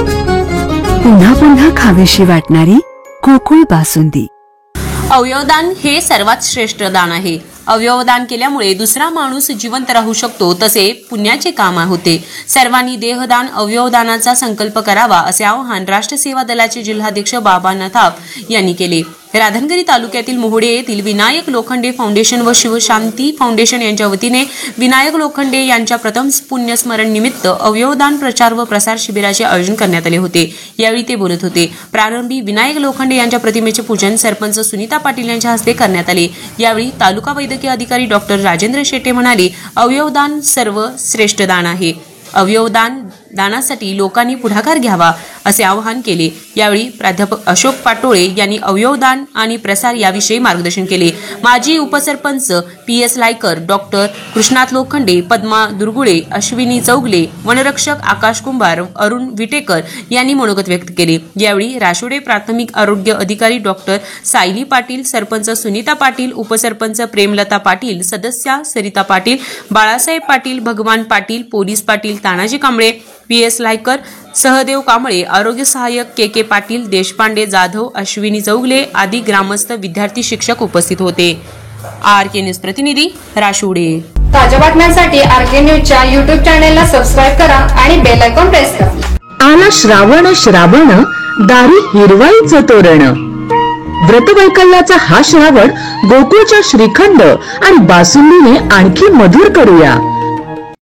पुन्हा पुन्हा खावीशी वाटणारी गोकुळ बासुंदी। अवयवदान हे सर्वात श्रेष्ठ दान आहे। अवयवदान केल्यामुळे दुसरा माणूस जिवंत राहू शकतो, तसे पुण्याचे काम होते। सर्वांनी देहदान अवयवदानाचा संकल्प करावा असे आवाहन राष्ट्र सेवा दलाचे जिल्हाध्यक्ष बाबा नथाप यांनी केले। राधानगरी तालुक्यातील मोहोडे येथील विनायक लोखंडे फाउंडेशन व शिवशांती फाउंडेशन यांच्या वतीने विनायक लोखंडे यांच्या प्रथम पुण्यस्मरण निमित्त अवयवदान प्रचार व प्रसार शिबिराचे आयोजन करण्यात आले होते। यावेळी ते बोलत होते। प्रारंभी विनायक लोखंडे यांच्या प्रतिमेचे पूजन सरपंच सुनीता पाटील यांच्या हस्ते करण्यात आले। यावेळी तालुका वैद्यकीय अधिकारी डॉक्टर राजेंद्र शेटे म्हणाले, अवयवदान सर्व श्रेष्ठ दान आहे। अवयवदान दानासाठी लोकांनी पुढाकार घ्यावा असे आवाहन केले। यावेळी प्राध्यापक अशोक पाटोळे यांनी अवयवदान आणि प्रसार याविषयी मार्गदर्शन केले। माजी उपसरपंच PS लायकर, डॉक्टर कृष्णात लोखंडे, पद्मा दुर्गुळे, अश्विनी चौगले, वनरक्षक आकाश कुंभार, अरुण विटेकर यांनी मनोगत व्यक्त केले। यावेळी राशोडे प्राथमिक आरोग्य अधिकारी डॉक्टर सायली पाटील, सरपंच सुनीता पाटील, उपसरपंच प्रेमलता पाटील, सदस्या सरिता पाटील, बाळासाहेब पाटील, भगवान पाटील, पोलीस पाटील तानाजी कांबळे, PS लायकर, सहदेव कांबळे, आरोग्य सहाय्यक KK पाटील, देशपांडे, जाधव, अश्विनी चौगले आदी ग्रामस्थ, विद्यार्थी, शिक्षक उपस्थित होते। RK न्यूज प्रतिनिधी राशोडे। ताज्या बातम्यांसाठी RK न्यूजच्या YouTube चॅनेलला सबस्क्राइब करा आणि बेल आयकॉन प्रेस करा। आला श्रावण श्रावण, दारी हिरवाईचं तोरण। व्रतवैकल्याचा हा श्रावण गोकुळच्या श्रीखंड आणि बासुंदीने आणखी मधुर करूया।